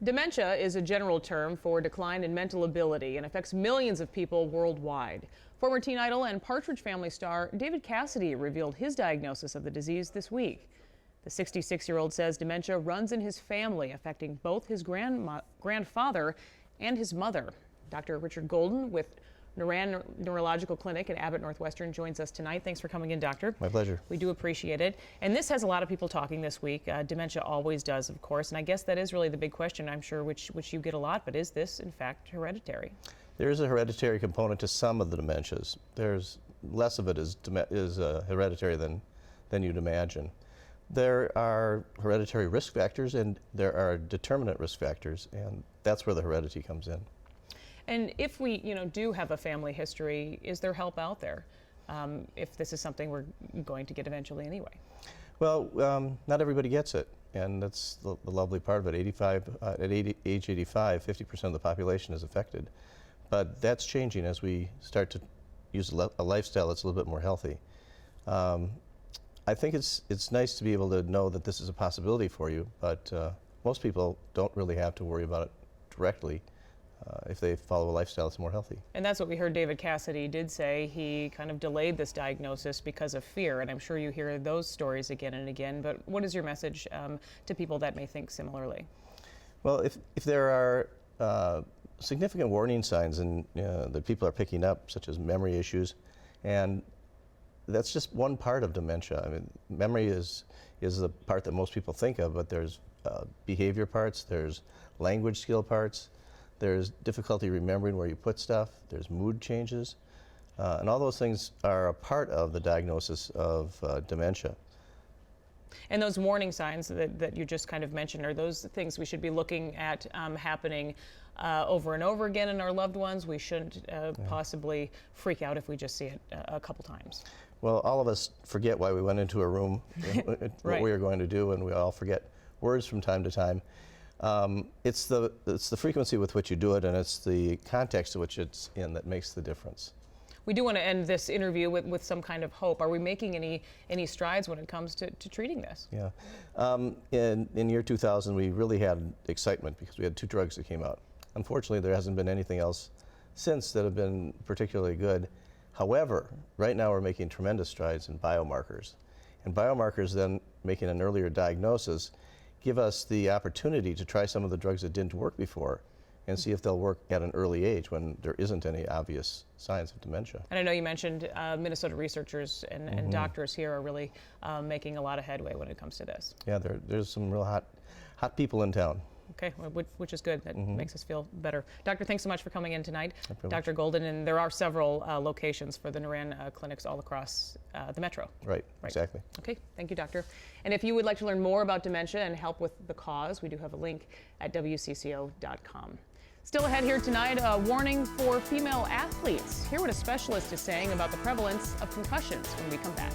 Dementia is a general term for decline in mental ability and affects millions of people worldwide. Former Teen Idol and Partridge Family star David Cassidy revealed his diagnosis of the disease this week. The 66-year-old says dementia runs in his family, affecting both his grandfather and his mother. Dr. Richard Golden with Noran Neurological Clinic at Abbott Northwestern joins us tonight. Thanks for coming in, Doctor. My pleasure. We do appreciate it. And this has a lot of people talking this week. Dementia always does, of course. And I guess that is really the big question, I'm sure, which you get a lot. But is this, in fact, hereditary? There is a hereditary component to some of the dementias. There's less of it is hereditary than you'd imagine. There are hereditary risk factors and there are determinant risk factors, and that's where the heredity comes in. And if we, do have a family history, is there help out there if this is something we're going to get eventually anyway? Well, not everybody gets it, and that's the lovely part of it. At age 85, 50% of the population is affected. But that's changing as we start to use a lifestyle that's a little bit more healthy. I think it's nice to be able to know that this is a possibility for you, but most people don't really have to worry about it directly if they follow a lifestyle that's more healthy. And that's what we heard David Cassidy did say. He kind of delayed this diagnosis because of fear, and I'm sure you hear those stories again and again, but what is your message to people that may think similarly? Well, if there are significant warning signs that people are picking up, such as memory issues, and that's just one part of dementia. I mean, memory is the part that most people think of, but there's behavior parts, there's language skill parts, there's difficulty remembering where you put stuff, there's mood changes, and all those things are a part of the diagnosis of dementia. And those warning signs that you just kind of mentioned, are those things we should be looking at happening over and over again in our loved ones? We shouldn't possibly freak out if we just see it a couple times. Well, all of us forget why we went into a room, Right. what we were going to do, and we all forget words from time to time. It's the frequency with which you do it, and it's the context in which it's in that makes the difference. We do want to end this interview with some kind of hope. Are we making any strides when it comes to treating this? Yeah. In year 2000, we really had excitement because we had 2 drugs that came out. Unfortunately, there hasn't been anything else since that have been particularly good. However, right now we're making tremendous strides in biomarkers. And biomarkers then, making an earlier diagnosis, give us the opportunity to try some of the drugs that didn't work before and see if they'll work at an early age when there isn't any obvious signs of dementia. And I know you mentioned Minnesota researchers and doctors here are really making a lot of headway when it comes to this. Yeah, there's some real hot people in town. Okay, which is good. That makes us feel better. Doctor, thanks so much for coming in tonight. Dr. Golden, and there are several locations for the Noran clinics all across the metro. Right, exactly. Okay, thank you, Doctor. And if you would like to learn more about dementia and help with the cause, we do have a link at WCCO.com. Still ahead here tonight, a warning for female athletes. Hear what a specialist is saying about the prevalence of concussions when we come back.